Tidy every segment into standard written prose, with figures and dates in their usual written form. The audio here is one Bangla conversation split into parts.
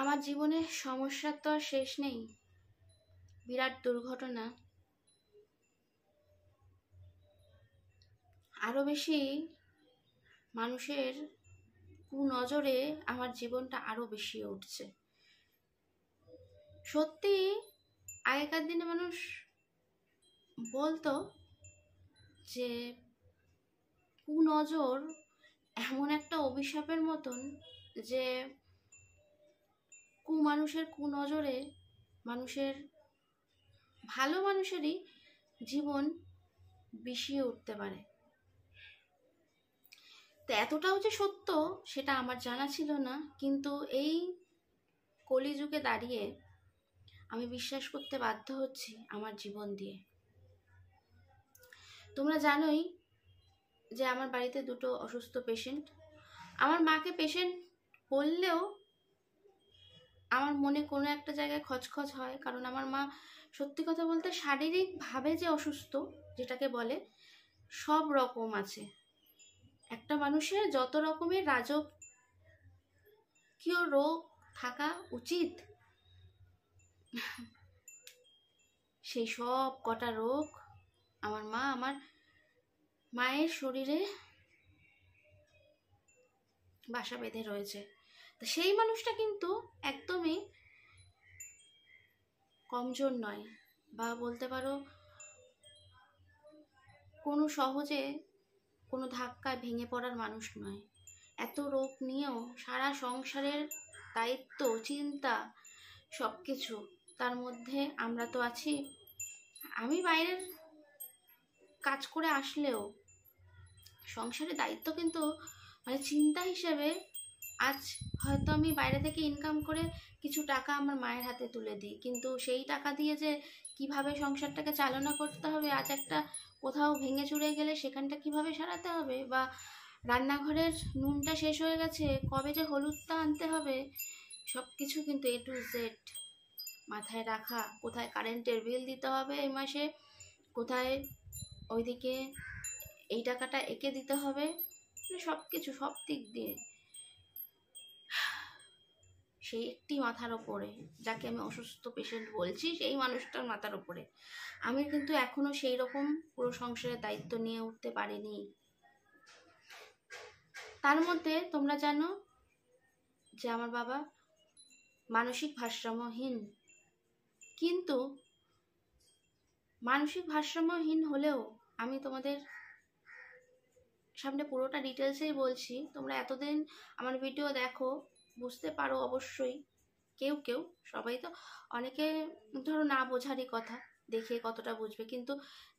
আমার জীবনে সমস্যার তো আর শেষ নেই। বিরাট দুর্ঘটনা, আরো বেশি মানুষের কুনজরে আমার জীবনটা আরো বেশি উঠছে। সত্যি আগেকার দিনে মানুষ বলতো যে কুনজর এমন একটা অভিশাপের মতন যে মানুষের কুনজরে মানুষের ভালো মানুষেরই জীবন বিষিয়ে উঠতে পারে। তো এতটাও যে সত্য সেটা আমার জানা ছিল না, কিন্তু এই কলিযুগে দাঁড়িয়ে আমি বিশ্বাস করতে বাধ্য হচ্ছি আমার জীবন দিয়ে। তোমরা জানোই যে আমার বাড়িতে দুটো অসুস্থ পেশেন্ট। আমার মাকে পেশেন্ট বললেও আমার মনে কোনো একটা জায়গায় খচখচ হয়, কারণ আমার মা সত্যি কথা বলতে শারীরিকভাবে যে অসুস্থ যেটাকে বলে সব রকম আছে। একটা মানুষের যত রকমের রাজকীয় রোগ থাকা উচিত সেই সব কটা রোগ আমার মায়ের শরীরে বাসা বেঁধে রয়েছে। তো সেই মানুষটা কিন্তু একদমই কমজোর নয়, বা বলতে পারো কোনো সহজে কোনো ধাক্কায় ভেঙে পড়ার মানুষ নয়। এত রোগ নিয়েও সারা সংসারের দায়িত্ব, চিন্তা, সব কিছু তার মধ্যে আমরা তো আছি। আমি বাইরের কাজ করে আসলেও সংসারের দায়িত্ব কিন্তু মানে চিন্তা হিসেবে আজ হয়তো আমি বাইরে থেকে ইনকাম করে কিছু টাকা আমার মায়ের হাতে তুলে দিই, কিন্তু সেই টাকা দিয়ে যে কিভাবে সংসারটাকে চালনা করতে হবে, আজ একটা কোথাও ভেঙে চুরে গেলে সেখানটা কিভাবে সারাতে হবে, বা রান্নাঘরের নুনটা শেষ হয়ে গেছে কবে যে হলুদটা আনতে হবে, সব কিছু কিন্তু A to Z মাথায় রাখা। কোথায় কারেন্টের বিল দিতে হবে এই মাসে, কোথায় ওইদিকে এই টাকাটা এঁকে দিতে হবে, সব কিছু সব দিক দিয়ে সেই একটি মাথার ওপরে, যাকে আমি অসুস্থ পেশেন্ট বলছি, সেই মানুষটার মাথার ওপরে আমি কিন্তু এখনো সেই রকম পুরো সংসারের দায়িত্ব নিয়ে উঠতে পারিনি। তার মধ্যে তোমরা জানো যে আমার বাবা মানসিক ভারসাম্যহীন, কিন্তু মানসিক ভারসাম্যহীন হলেও আমি তোমাদের সামনে পুরোটা ডিটেলসেই বলছি। তোমরা এতদিন আমার ভিডিও দেখো, বুঝতে পারো অবশ্যই। কেউ কেউ, সবাই তো, অনেকে ধরো না বোঝারই কথা, দেখে কতটা বুঝবে, কিন্তু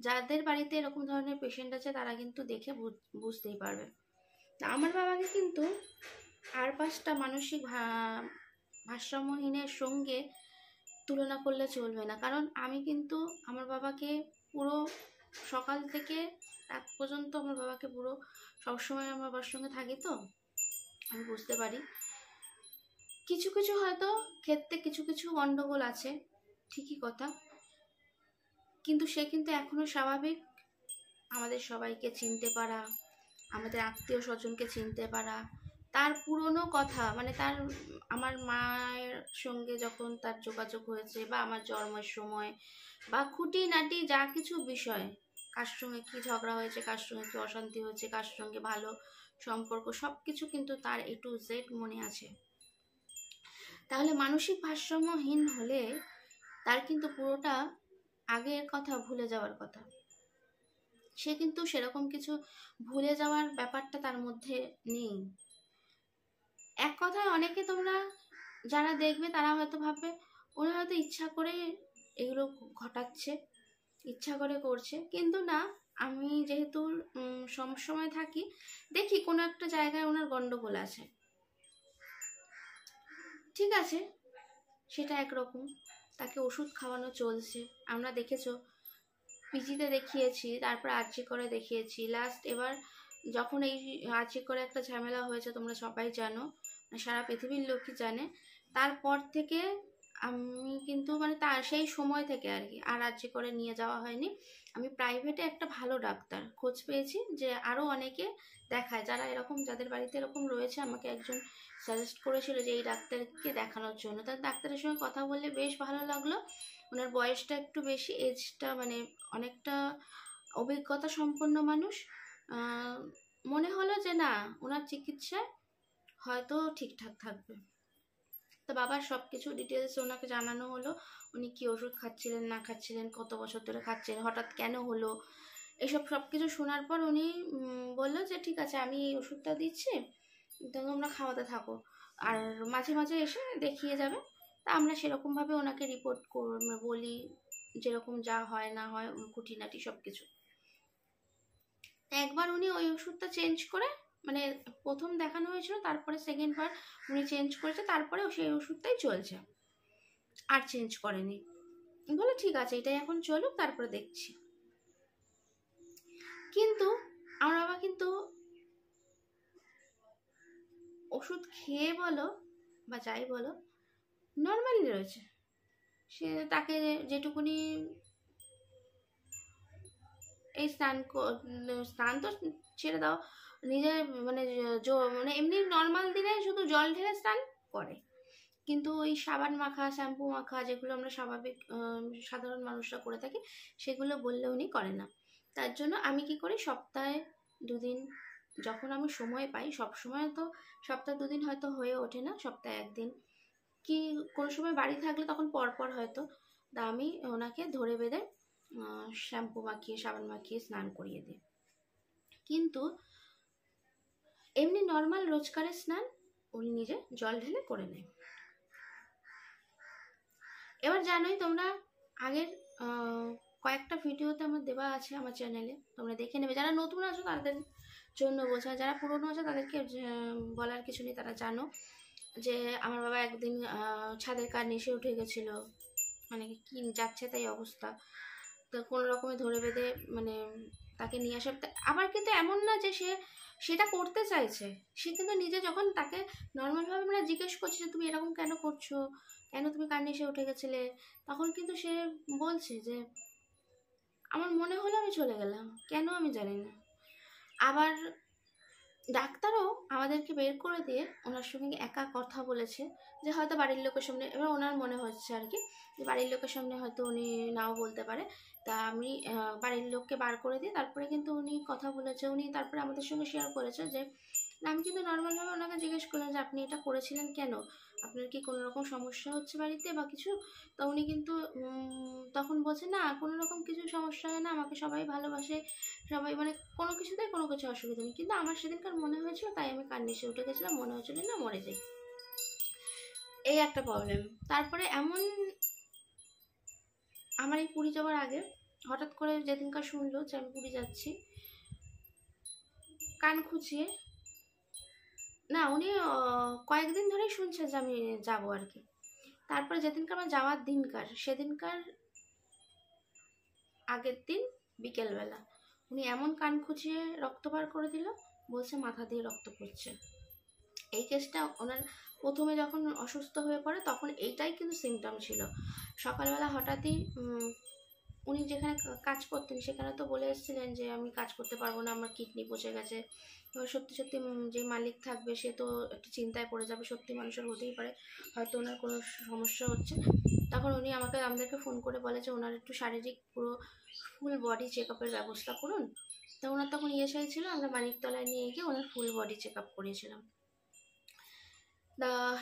যাদের বাড়িতে এরকম ধরনের পেশেন্ট আছে তারা কিন্তু দেখে বুঝতেই পারবে। আমার বাবাকে কিন্তু আর 5টা মানসিক ভারসাম্যহীনের সঙ্গে তুলনা করলে চলবে না, কারণ আমি কিন্তু আমার বাবাকে পুরো সকাল থেকে রাত পর্যন্ত আমার বাবাকে পুরো সবসময় আমার বাবার সঙ্গে থাকি, তো আমি বুঝতে পারি কিছু কিছু হয়তো ক্ষেত্রে কিছু কিছু গন্ডগোল আছে, ঠিকই কথা, কিন্তু সে কিন্তু এখনো স্বাভাবিক। আমাদের সবাইকে চিনতে পারা, আমাদের আত্মীয় স্বজনকে চিনতে পারা, তার পুরনো কথা, মানে তার আমার মায়ের সঙ্গে যখন তার যোগাযোগ হয়েছে, বা আমার জন্মের সময়, বা খুঁটিনাটি যা কিছু বিষয়, কার সঙ্গে কি ঝগড়া হয়েছে, কার সঙ্গে কি অশান্তি হয়েছে, কার সঙ্গে ভালো সম্পর্ক, সব কিছু কিন্তু তার A to Z মনে আছে। তাহলে মানসিক ভারসাম্যহীন হলে তার কিন্তু পুরোটা আগের কথা ভুলে যাওয়ার কথা। সে কিন্তু সেরকম কিছু ভুলে যাওয়ার ব্যাপারটা তার মধ্যে নেই। এক কথায় অনেকে তোমরা যারা দেখবে তারা হয়তো ভাববে ওরা হয়তো ইচ্ছা করে এগুলো ঘটাচ্ছে, ইচ্ছা করে করছে, কিন্তু না, আমি যেহেতু সবসময় থাকি, দেখি কোনো একটা জায়গায় ওনার গন্ডগোল আছে, ঠিক আছে, সেটা একরকম, তাকে ওষুধ খাওয়ানো চলছে। আমরা দেখেছো পিজিতে দেখিয়েছি, তারপর আরজি করে দেখিয়েছি, লাস্ট এবার যখন এই আরজি করে একটা ঝামেলা হয়েছে, তোমরা সবাই জানো, সারা পৃথিবীর লোকই জানে, তারপর থেকে আমি কিন্তু মানে তার সেই সময় থেকে আর কি আর রাজ্যে করে নিয়ে যাওয়া হয়নি। আমি প্রাইভেটে একটা ভালো ডাক্তার খোঁজ পেয়েছি, যে আরও অনেকে দেখায় যারা এরকম, যাদের বাড়িতে এরকম রয়েছে। আমাকে একজন সাজেস্ট করেছিল যে এই ডাক্তারকে দেখানোর জন্য। তার ডাক্তারের সঙ্গে কথা বললে বেশ ভালো লাগলো। ওনার বয়সটা একটু বেশি, এজটা মানে অনেকটা অভিজ্ঞতা সম্পন্ন মানুষ। মনে হলো যে না, ওনার চিকিৎসায় হয়তো ঠিকঠাক থাকবে। তো বাবার সব কিছু ডিটেলস ওনাকে জানানো হলো, উনি কি ওষুধ খাচ্ছিলেন না খাচ্ছিলেন, কত বছর ধরে খাচ্ছিলেন, হঠাৎ কেন হলো, এসব সব কিছু শোনার পর উনি বললো যে ঠিক আছে, আমি এই ওষুধটা দিচ্ছি, তো তোমরা খাওয়াতে থাকো, আর মাঝে মাঝে এসে দেখিয়ে যাবে। তা আমরা সেরকমভাবে ওনাকে রিপোর্ট বলি, যেরকম যা হয় না হয় খুঁটিনাটি সব কিছু। একবার উনি ওই ওষুধটা চেঞ্জ করে, মানে প্রথম দেখানো হয়েছিল, তারপরে সেকেন্ড বার উনি চেঞ্জ করেছে, তারপরে সেই ওষুধটাই চলছে, আর চেঞ্জ করেনি। বলে ঠিক আছে, এটাই এখন চলুক, তারপরে দেখছি। কিন্তু আমার বাবা কিন্তু ওষুধ খেয়ে বলো বা যাই বলো নর্মালি রয়েছে। সে তাকে যেটুকুনি এই স্নান তো ছেড়ে দাও, নিজে মানে মানে এমনি নর্মাল দিনে শুধু জল ঢেলে স্নান করে, কিন্তু ওই সাবান মাখা, শ্যাম্পু মাখা, যেগুলো আমরা স্বাভাবিক সাধারণ মানুষরা করে থাকি, সেগুলো বললে উনি করে না। তার জন্য আমি কি করি, সপ্তাহে 2 দিন যখন আমি সময় পাই, সব সময় তো সপ্তাহে 2 দিন হয়তো হয়ে ওঠে না, সপ্তাহে 1 দিন, কি কোনো সময় বাড়ি থাকলে তখন পরপর হয়তো, তা আমি ওনাকে ধরে বেঁধে শ্যাম্পু মাখিয়ে সাবান মাখিয়ে স্নান করিয়ে দিই। কিন্তু এমনি নর্মাল রোজকারের স্নান উনি নিজে জল ঢেলে করে নেয়। এবার জানোই তোমরা, আগের কয়েকটা ভিডিওতে আমার দেওয়া আছে আমার চ্যানেলে, তোমরা দেখে নেবে। যারা নতুন আছো তাদের জন্য বলছি, যারা পুরনো আছে তাদেরকে বলার কিছু নেই, তারা জানো যে আমার বাবা একদিন ছাদের কার্নিশে উঠে গেছিলো, মানে কি যাচ্ছে তাই অবস্থা। তো কোনো রকমে ধরে বেঁধে মানে তাকে নিয়ে আসা। আবার কিন্তু এমন না যে সে সেটা করতে চাইছে, সে কিন্তু নিজে যখন তাকে নর্মালভাবে আমরা জিজ্ঞেস করছি যে তুমি এরকম কেন করছো, কেন তুমি কার্নিশে উঠে গেছিলে, তখন কিন্তু সে বলছে যে আমার মনে হলো আমি চলে গেলাম, কেন আমি জানি না। আবার ডাক্তারও আমাদেরকে বের করে দিয়ে ওনার সঙ্গে একা কথা বলেছে, যে হয়তো বাড়ির লোকের সামনে, এবার ওনার মনে হচ্ছে আর কি যে বাড়ির লোকের সামনে হয়তো উনি নাও বলতে পারে। তা আমি বাড়ির লোককে বার করে দিই, তারপরে কিন্তু উনি কথা বলেছে। উনি তারপরে আমাদের সঙ্গে শেয়ার করেছে যে আমি কিন্তু নর্মালভাবে ওনাকে জিজ্ঞেস করলাম যে আপনি এটা করেছিলেন কেন, আপনার কি কোনো রকম সমস্যা হচ্ছে বাড়িতে বা কিছু। তো উনি কিন্তু তখন বলছে না, কোনো রকম কিছু সমস্যা হয় না, আমাকে সবাই ভালোবাসে, সবাই মানে কোনো কিছুতেই কোনো কিছু অসুবিধা নেই। কিন্তু আমার সেদিনকার মনে হয়েছিল, তাই আমি কান্নিসে উঠে গেছিলাম, মনে হচ্ছিল না মরে যাই, এই একটা প্রবলেম। তারপরে এমন আমার এই পুরী যাওয়ার আগে হঠাৎ করে যেদিনকার শুনলো যে আমি পুরী যাচ্ছি, কান খুঁচিয়ে, না উনি কয়েকদিন ধরেই শুনছে যে আমি যাবো আর কি। তারপরে যেদিনকার আমার যাওয়ার দিনকার, সেদিনকার আগের দিন বিকেলবেলা উনি এমন কান খুঁচিয়ে রক্ত বার করে দিল, বলছে মাথা দিয়ে রক্ত পড়ছে। এই কেসটা ওনার প্রথমে যখন অসুস্থ হয়ে পড়ে তখন এইটাই কিন্তু সিমটম ছিল। সকালবেলা হঠাৎই উনি যেখানে কাজ করতেন সেখানে তো বলে এসেছিলেন যে আমি কাজ করতে পারবো না, আমার কিডনি পচে গেছে। এবার সত্যি সত্যি যে মালিক থাকবে সে তো একটু চিন্তায় পড়ে যাবে, সত্যি মানুষের হতেই পারে হয়তো ওনার কোনো সমস্যা হচ্ছে। তখন উনি আমাদেরকে ফোন করে বলে যে ওনার একটু শারীরিক পুরো ফুল বডি চেক আপের ব্যবস্থা করুন। তো ওনার তখন ইএসআই ছিল, আমরা মানিকতলায় নিয়ে গিয়ে ওনার ফুল বডি চেক আপ করিয়েছিলাম।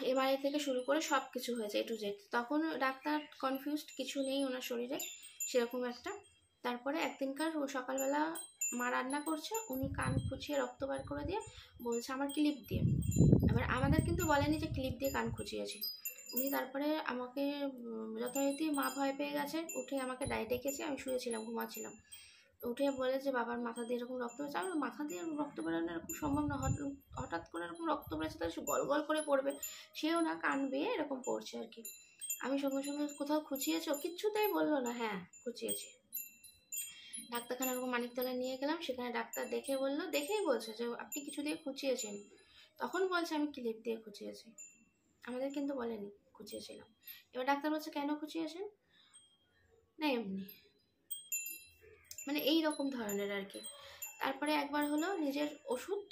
এমআরআই থেকে শুরু করে সব কিছু হয়েছে A to Z। তখন ডাক্তার কনফিউজড, কিছু নেই ওনার শরীরে সেরকম একটা। তারপরে একদিনকার সকালবেলা মা রান্না করছে, উনি কান খুঁচিয়ে রক্ত বার করে দিয়ে বলছে আমার ক্লিপ দিয়ে। এবার আমাদের কিন্তু বলেনি যে ক্লিপ দিয়ে কান খুঁচিয়েছি। উনি তারপরে আমাকে যথারীতি মা ভয় পেয়ে গেছে, উঠে আমাকে ডেকেছে, আমি শুয়েছিলাম, ঘুমাচ্ছিলাম। উঠে বলে যে বাবার মাথা দিয়ে এরকম রক্ত বেরোচ্ছে। আমার মাথা দিয়ে রক্ত বেরোনো এরকম সম্ভব না, হঠাৎ করে এরকম রক্ত বেরোচ্ছে তাহলে গল গল করে পড়বে, সেও না, কান বেয়ে এরকম পড়ছে আর কি। আমি সঙ্গে সঙ্গে কোথাও খুঁচিয়েছো, কিচ্ছুতেই বললো না, হ্যাঁ খুঁচিয়েছি। ডাক্তারখানা ওরকম মানিকতলায় নিয়ে গেলাম, সেখানে ডাক্তার দেখেই বলছে যে আপনি কিছু দিয়ে খুঁচিয়েছেন। তখন বলছে আমি ক্লিপ দিয়ে খুঁচিয়েছি, আমাদের কিন্তু বলেনি খুঁচিয়েছিলাম। এবার ডাক্তার বলছে কেন খুঁচিয়েছেন? না এমনি, মানে এই রকম ধরনের আর কি। তারপরে একবার হলো নিজের ওষুধ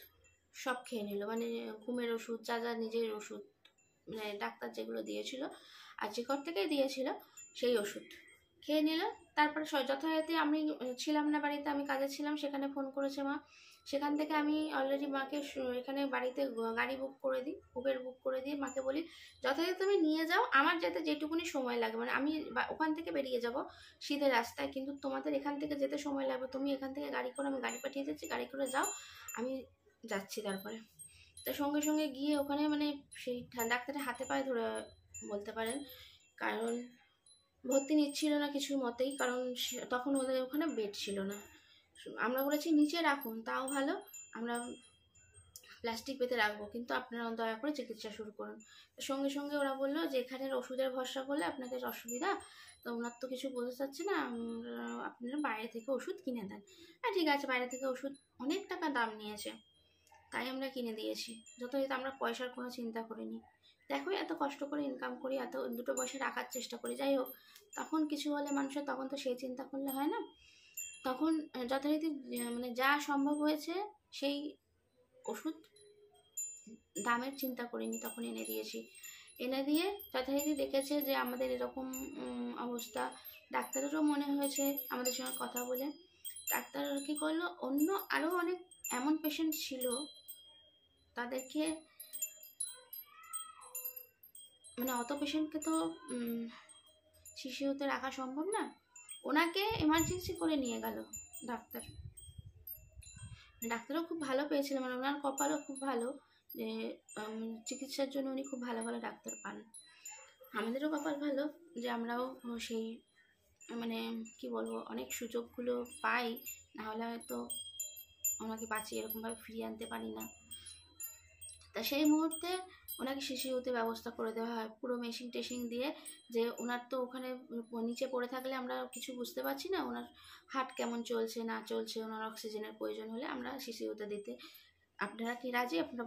সব খেয়ে নিল, মানে ঘুমের ওষুধ, যা যা নিজের ওষুধ, মানে ডাক্তার যেগুলো দিয়েছিল আর জিকর থেকে দিয়েছিল সেই ওষুধ খেয়ে নিল। তারপরে যথারীতি আমি ছিলাম না বাড়িতে, আমি কাজে ছিলাম, সেখানে ফোন করেছে মা। সেখান থেকে আমি অলরেডি মাকে এখানে বাড়িতে গাড়ি বুক করে দিই, উবের বুক করে দিয়ে মাকে বলি যথারীতি তুমি নিয়ে যাও, আমার যাতে যেটুকুনি সময় লাগে, মানে আমি ওখান থেকে বেরিয়ে যাব সিধে রাস্তায়, কিন্তু তোমাদের এখান থেকে যেতে সময় লাগবে, তুমি এখান থেকে গাড়ি করে, আমি গাড়ি পাঠিয়ে দিচ্ছি, গাড়ি করে যাও, আমি যাচ্ছি। তারপরে তো সঙ্গে সঙ্গে গিয়ে ওখানে মানে সেই ডাক্তারের হাতে পায়ে ধরে বলতে পারেন, কারণ ভর্তি নিচ্ছিল না কিছু মতেই, কারণ তখন ওদের ওখানে বেড ছিল না। আমরা বলেছি নিচে রাখুন, তাও ভালো, আমরা প্লাস্টিক পেতে রাখবো, কিন্তু আপনারা দয়া করে চিকিৎসা শুরু করুন। সঙ্গে সঙ্গে ওরা বললো যে এখানের ওষুধের ভরসা করলে আপনাদের অসুবিধা, তো ওনার তো কিছু বলতে চাচ্ছে না, আপনারা বাইরে থেকে ওষুধ কিনে দেন। হ্যাঁ ঠিক আছে, বাইরে থেকে ওষুধ অনেক টাকা দাম নিয়েছে, তাই আমরা কিনে দিয়েছি, যথারীতি আমরা পয়সার কোনো চিন্তা করিনি। দেখো এত কষ্ট করে ইনকাম করি, এত দুটো পয়সা রাখার চেষ্টা করি, যাই হোক তখন কিছু হলে মানুষের তখন তো সেই চিন্তা করলে হয় না। তখন যথারীতি মানে যা সম্ভব হয়েছে সেই ওষুধ দামের চিন্তা করিনি, তখন এনে দিয়েছি। এনে দিয়ে যথারীতি দেখেছে যে আমাদের এরকম অবস্থা, ডাক্তারেরও মনে হয়েছে আমাদের সঙ্গে কথা বলে, ডাক্তার কী করলো, অন্য আরও অনেক এমন পেশেন্ট ছিল তাদেরকে, মানে অত পেশেন্টকে তো শিশুতে রাখা সম্ভব না, ওনাকে এমার্জেন্সি করে নিয়ে গেল ডাক্তার। ডাক্তারও খুব ভালো পেয়েছিলেন, মানে ওনার কপালও খুব ভালো যে চিকিৎসার জন্য উনি খুব ভালো ভালো ডাক্তার পান। আমাদেরও কপাল ভালো যে আমরাও সেই মানে কি বলবো অনেক সুযোগগুলো পাই, নাহলে হয়তো ওনাকে বাঁচিয়ে এরকমভাবে ফিরিয়ে আনতে পারি না। তা সেই মুহূর্তে ওনাকে শিশুতে ব্যবস্থা করে দেওয়া হয় পুরো মেশিন টেশিন দিয়ে, যে ওনার তো ওখানে নিচে পড়ে থাকলে আমরা কিছু বুঝতে পারছি না, ওনার হার্ট কেমন চলছে না চলছে, ওনার অক্সিজেনের প্রয়োজন হলে আমরা শিশুতে দিতে, আপনারা কি রাজি, আপনারা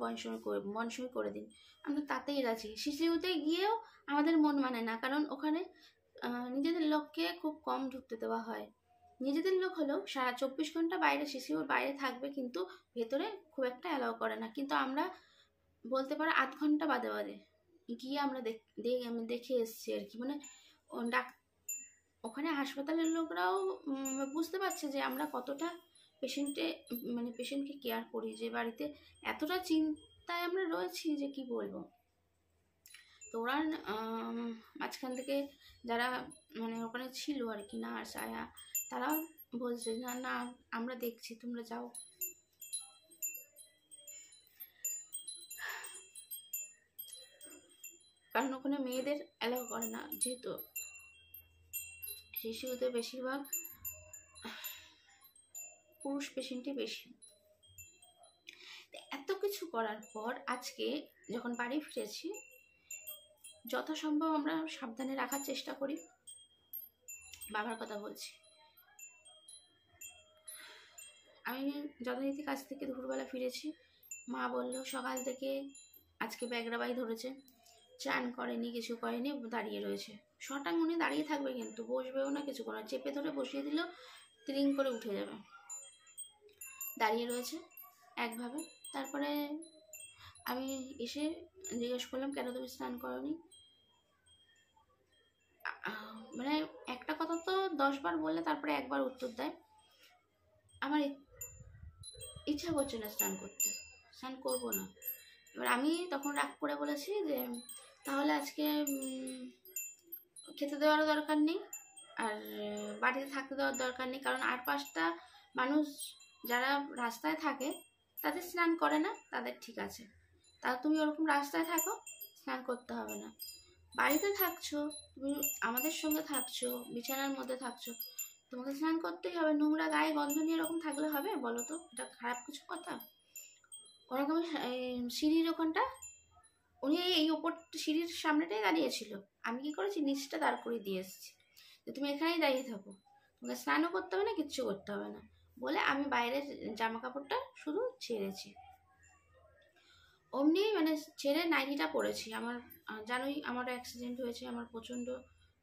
বনসই করে দিন, আমরা তাতেই রাজি। শিশুতে গিয়েও আমাদের মন মানে না, কারণ ওখানে নিজেদের লোককে খুব কম ঢুকতে দেওয়া হয়। নিজেদের লোক হলেও সারা 24 ঘন্টা বাইরে শিশুর বাইরে থাকবে, কিন্তু ভেতরে খুব একটা অ্যালাউ করে না। কিন্তু আমরা বলতে পারো 8 ঘন্টা বাদে বাদে গিয়ে আমরা আমি দেখে এসেছি আর কি, মানে ওখানে হাসপাতালের লোকরাও বুঝতে পারছে যে আমরা কতটা পেশেন্টকে কেয়ার করি, যে বাড়িতে এতটা চিন্তায় আমরা রয়েছি যে কি বলবো। তো ওরা মাঝখান থেকে যারা মানে ওখানে ছিল আর কি নার্স আয়া, তারা বলছে না না আমরা দেখছি, তোমরা যাও। কারণ ওখানে মেয়েদের অ্যালাউ করে না, যেহেতু শিশুতে বেশিরভাগ পুরুষ পেশেন্টই বেশি। এত কিছু করার পর আজকে যখন বাড়ি ফিরেছি, যথাসম্ভব আমরা সাবধানে রাখার চেষ্টা করি। বাবার কথা বলছি, আমি যথারীতি কাছ থেকে দুপুরবেলা ফিরেছি, মা বলল সকাল থেকে আজকে ব্যাগরাবাই ধরেছে, চান করেনি, কিছু করেনি, দাঁড়িয়ে রয়েছে। শটাং উনি দাঁড়িয়ে থাকবে, কিন্তু বসবেও না, কিছু করে চেপে ধরে বসিয়ে দিল, তিরিং করে উঠে যাবে, দাঁড়িয়ে রয়েছে একভাবে। তারপরে আমি এসে জিজ্ঞেস করলাম কেন তুমি স্নান করনি, মানে একটা কথা তো 10 বার বললে তারপরে একবার উত্তর দেয়, আমার ইচ্ছা করছে না স্নান করতে, স্নান করবো না। এবার আমি তখন রাগ করে বলেছি যে তাহলে আজকে খেতে দেওয়ারও দরকার নেই, আর বাড়িতে থাকতে দেওয়ার দরকার নেই, কারণ 8-5টা মানুষ যারা রাস্তায় থাকে তাদের স্নান করে না, তাদের ঠিক আছে, তা তুমি ওরকম রাস্তায় থাকো, স্নান করতে হবে না। বাড়িতে থাকছো, তুমি আমাদের সঙ্গে থাকছো, বিছানার মধ্যে থাকছো, তোমাকে স্নান করতেই হবে, নোংরা গায়ে গন্ধ নিয়ে এরকম থাকলে হবে বলো তো, এটা খারাপ কিছু কথা? ওরকম সিঁড়ির ওখানটা উনি এই ওপর সিঁড়ির সামনেটাই দাঁড়িয়েছিল, আমি কি করেছি নিচটা দাঁড় করে দিয়ে এসেছি যে তুমি এখানেই দাঁড়িয়ে থাকো, তোমাকে স্নানও করতে হবে না, কিচ্ছু করতে হবে না বলে আমি বাইরের জামা কাপড়টা শুধু ছেড়েছি। অমনি মানে ছেড়ে নাইটিটা পরেছি। আমার জানোই আমার অ্যাক্সিডেন্ট হয়েছে, আমার প্রচণ্ড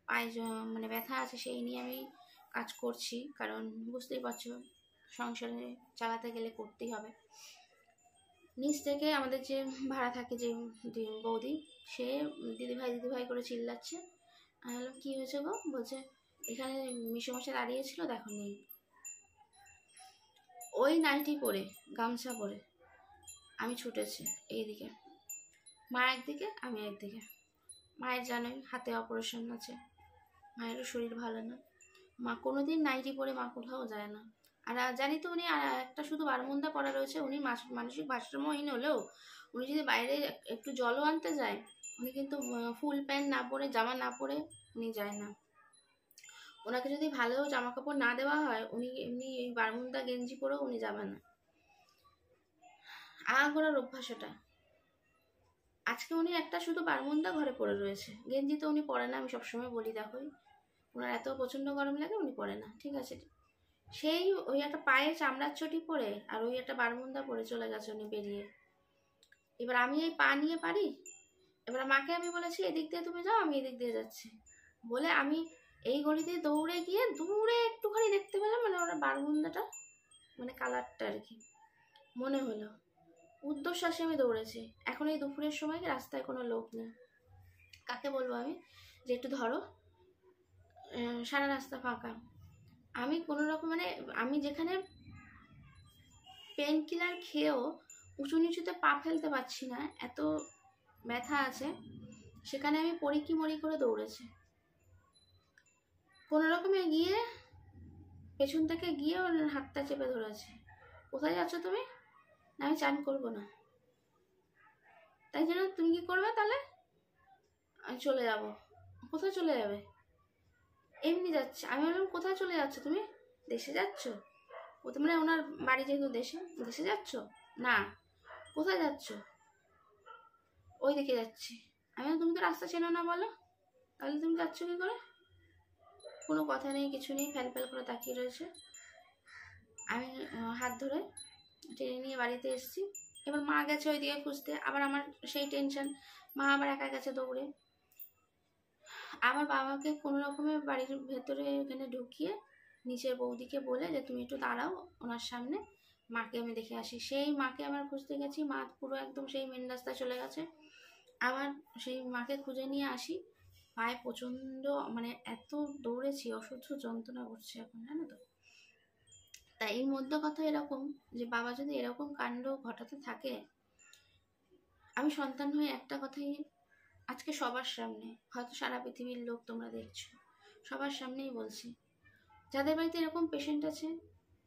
পায়ে মানে ব্যথা আছে, সেই নিয়ে আমি কাজ করছি, কারণ বুঝতেই পারছো সংসারে চালাতে গেলে করতেই হবে। নিচ থেকে আমাদের যে ভাড়া থাকে যে বৌদি, সে দিদিভাই করে চিল্লাচ্ছে। আমি বললাম কী হয়েছে গো? বলছে এখানে মিশমশাই দাঁড়িয়েছিল, দেখো নেই। ওই নাইটি পরে গামছা পরে আমি ছুটেছি এইদিকে, মা একদিকে আমি একদিকে। মায়ের জানোই হাতে অপারেশন আছে, মায়েরও শরীর ভালো না। মা কোনোদিন নাইটি পরে মা কোথাও যায় না। আর জানি তো উনি একটা শুধু বারমুন্দা পরা রয়েছে, উনি মানসিক ভারসাম্যহীন হলেও উনি যদি বাইরে একটু জলও আনতে যায়, উনি কিন্তু ফুল প্যান্ট না পরে, জামা না পরে উনি যায় না। ওনাকে যদি ভালো জামা কাপড় না দেওয়া হয়, উনি এমনি এই বারমুন্দা গেঞ্জি পরেও উনি যাবেন না। করার অভ্যাস ওটা। আজকে উনি একটা শুধু বারমুন্দা ঘরে পরে রয়েছে, গেঞ্জি তো উনি পরে না। আমি সবসময় বলি দেখোই ওনার এত প্রচণ্ড গরম লাগে, উনি পরে না, ঠিক আছে। সেই ওই একটা পায়ে চামড়ার চটি পরে আর ওই একটা বারমুন্দা পরে চলে গেছে উনি বেরিয়ে। এবার আমি এই পা নিয়ে পারি। এবার মাকে আমি বলেছি এদিক দিয়ে তুমি যাও, আমি এদিক দিয়ে যাচ্ছি বলে আমি এই গলি দিয়ে দৌড়ে গিয়ে দূরে একটুখানি দেখতে পেলাম, মানে ওরা বারমুন্দাটা মানে কালারটা আর কি মনে হলো। উর্ধ্বশ্বাসে আমি দৌড়েছি। এখন এই দুপুরের সময় রাস্তায় কোনো লোক নেই, কাকে বলবো আমি যে একটু ধরো, সারা রাস্তা ফাঁকা। আমি কোনো রকম মানে আমি যেখানে পেন কিলার খেয়েও উঁচু নিচুতে পা ফেলতে পারছি না, এত ব্যথা আছে, সেখানে আমি পড়ি কি মরি করে দৌড়েছি। কোনো রকমে গিয়ে পেছন থেকে গিয়ে ওর হাতটা চেপে ধরেছে। কোথায় যাচ্ছ তুমি? না আমি চান করবো না। তাই জন্য তুমি কি করবে তাহলে? আমি চলে যাব। কোথায় চলে যাবে? এমনি যাচ্ছে। আমি বললাম কোথায় চলে যাচ্ছ তুমি? দেশে যাচ্ছ? মানে ওনার বাড়ি যেহেতু দেশে, দেশে যাচ্ছ? না। কোথায় যাচ্ছ? ওই দিকে যাচ্ছি। আমি তুমি তো রাস্তা চেনো না, বলো তাহলে তুমি যাচ্ছ কি করে? কোনো কথা নেই, কিছু নেই, ফ্যাল ফ্যাল করে তাকিয়ে রয়েছে। আমি হাত ধরে টেনে নিয়ে বাড়িতে এসেছি। এবার মা গেছে ওই দিকে খুঁজতে, আবার আমার সেই টেনশন, মা আবার একা গেছে দৌড়ে। আমার বাবাকে কোনো রকমে বাড়ির ভেতরে এখানে ঢুকিয়ে নিচের বৌদিকে বলে যে তুমি একটু দাঁড়াও ওনার সামনে, মাকে আমি দেখে আসি। সেই মাকে আমার খুঁজতে গেছি, মা পুরো একদম সেই মেন রাস্তায় চলে গেছে। আবার সেই মাকে খুঁজে নিয়ে আসি। পায়ে প্রচণ্ড মানে এত দৌড়েছি, অসহ্য যন্ত্রণা করছে এখন, জানো তো। তাই এই মধ্যে কথা এরকম যে বাবা যদি এরকম কাণ্ড ঘটাতে থাকে, আমি সন্তান হয়ে একটা কথাই আজকে সবার সামনে, হয়তো সারা পৃথিবীর লোক তোমরা দেখছো, সবার সামনেই বলছি, যাদের বাড়িতে এরকম পেশেন্ট আছে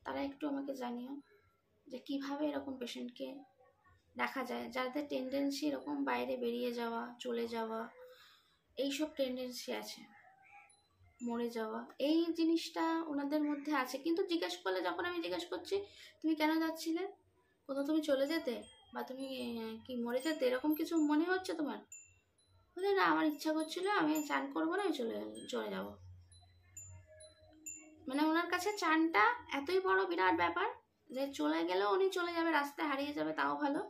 তারা একটু আমাকে জানিও যে কিভাবে এরকম পেশেন্টকে দেখা যায়, যাদের টেন্ডেন্সি এরকম বাইরে বেরিয়ে যাওয়া, চলে যাওয়া, এইসব টেন্ডেন্সি আছে, মরে যাওয়া, এই জিনিসটা ওনাদের মধ্যে আছে। কিন্তু জিজ্ঞেস করলে, যখন আমি জিজ্ঞেস করছি তুমি কেন যাচ্ছিলে, কোথাও তুমি চলে যেতে বা তুমি কি মরে যেতে, এরকম কিছু মনে হচ্ছে তোমার? বলে না, আমার ইচ্ছা করছিল, আমি চান করবো না, আমি চলে যাব। মানে ওনার কাছে চানটা এতই বড় বিরাট ব্যাপার যে চলে গেলেও উনি চলে যাবে, রাস্তায় হারিয়ে যাবে তাও ভালো।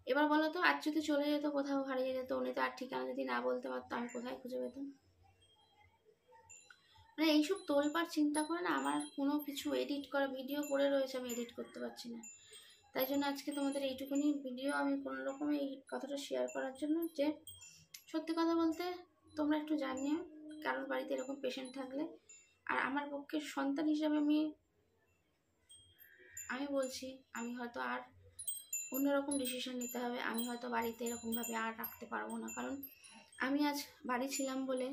এবার বলো তো, আর যদি চলে যেত, কোথাও হারিয়ে যেত, উনি তো আর ঠিকানা যদি না বলতে পারতো, আমি কোথায় খুঁজে পেতাম? মানে এইসব তোলপাড় চিন্তা করে না আমার কোনো কিছু এডিট করা ভিডিও পড়ে রয়েছে, আমি এডিট করতে পারছি না। তাই জন্য আজকে তোমাদের এইটুকুনি ভিডিও আমি কোনো রকমে এই কথাটা শেয়ার করার জন্য, যে সত্যি কথা বলতে তোমরা একটু জানিও কারোর বাড়িতে এরকম পেশেন্ট থাকলে। আর আমার পক্ষে সন্তান হিসাবে আমি বলছি, আমি হয়তো আর অন্যরকম ডিসিশন নিতে হবে। আমি হয়তো বাড়িতে এরকমভাবে আর রাখতে পারবো না, কারণ আমি আজ বাড়ি ছিলাম বলে,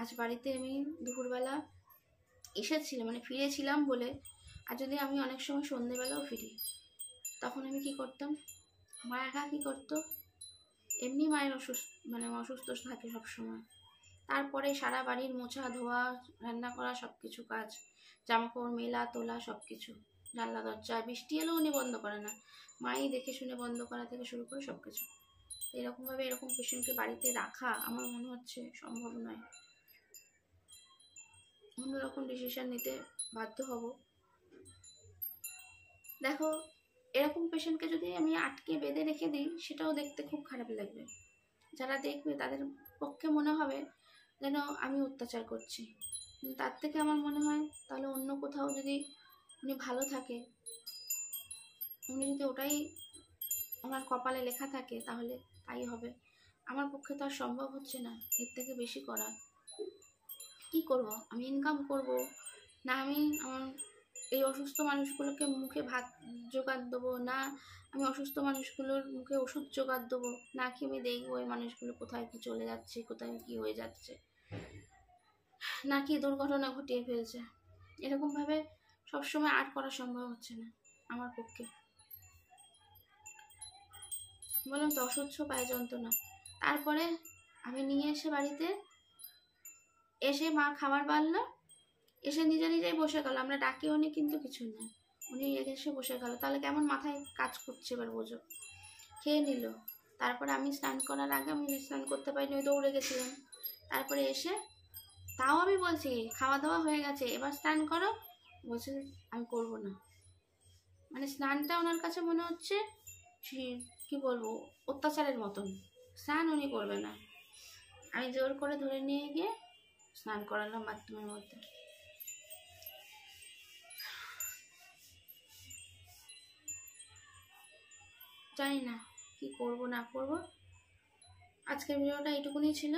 আজ বাড়িতে আমি দুপুরবেলা এসেছিলাম, মানে ফিরেছিলাম বলে। আর যদি আমি অনেক সময় সন্ধেবেলাও ফিরি, তখন আমি কি করতাম, মা একা কী করতো, এমনি মায়ের অসুস্থ থাকে সবসময়। তারপরে সারা বাড়ির মোছা ধোয়া, রান্না করা, সব কিছু কাজ, জামাকাপড় মেলা তোলা, সব কিছু, জানলা দরজা, বৃষ্টি এলেও উনি বন্ধ করে না, মাই দেখে শুনে বন্ধ করা থেকে শুরু করে সব কিছু। এরকমভাবে এরকম পেশেন্টকে বাড়িতে রাখা আমার মনে হচ্ছে সম্ভব নয়। অন্যরকম ডিসিশন নিতে বাধ্য হব। দেখো, এরকম পেশেন্টকে যদি আমি আটকে বেঁধে রেখে দিই, সেটাও দেখতে খুব খারাপ লাগবে। যারা দেখবে তাদের পক্ষে মনে হবে যেন আমি অত্যাচার করছি। তার থেকে আমার মনে হয় তাহলে অন্য কোথাও যদি উনি ভালো থাকে, উনি যদি ওটাই ওনার কপালে লেখা থাকে, তাহলে তাই হবে। আমার পক্ষে তো আর সম্ভব হচ্ছে না এর থেকে বেশি করা। কি করব? আমি ইনকাম করব না, আমি আমার এই অসুস্থ মানুষগুলোকে মুখে ভাত জোগাড় দেবো, না আমি অসুস্থ মানুষগুলোর মুখে ওষুধ জোগাড় দেবো, না কি আমি দেখবো এই মানুষগুলো কোথায় কি চলে যাচ্ছে, কোথায় কি হয়ে যাচ্ছে, নাকি দুর্ঘটনা ঘটিয়ে ফেলছে। এরকমভাবে সবসময় আর করা সম্ভব হচ্ছে না আমার পক্ষে। বললাম তো অসহ্য পায় যন্ত্রণা। তারপরে আমি নিয়ে এসে বাড়িতে এসে মা খাবার বাড়লো, এসে নিজে নিজেই বসে গেল, আমরা ডাকিও নি কিন্তু কিছু না, উনি এসে বসে গেল। তাহলে কেমন মাথায় কাজ করছে এবার বোঝো। খেয়ে নিল। তারপরে আমি স্নান করার আগে, আমি স্নান করতে পারিনি, ওই দৌড়ে গেছিলাম। তারপরে এসে তাও আমি বলছি খাওয়া দাওয়া হয়ে গেছে, এবার স্নান করো, বলছে আমি করব না। মানে স্নানটা ওনার কাছে মনে হচ্ছে কি বলবো, অত্যাচারের মতন। স্নান উনি করবে না। আমি জোর করে ধরে নিয়ে গিয়ে স্নান করালাম বাথরুমের মধ্যে। জানি না কি করব না করব। আজকের ভিডিওটা এইটুকুনি ছিল।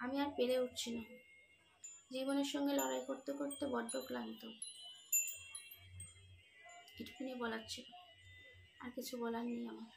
আমি আর পেরে উঠছি না, জীবনের সঙ্গে লড়াই করতে করতে বড্ড ক্লান্ত। এটুকুনি বলার ছিল, আর কিছু বলার নেই আমার।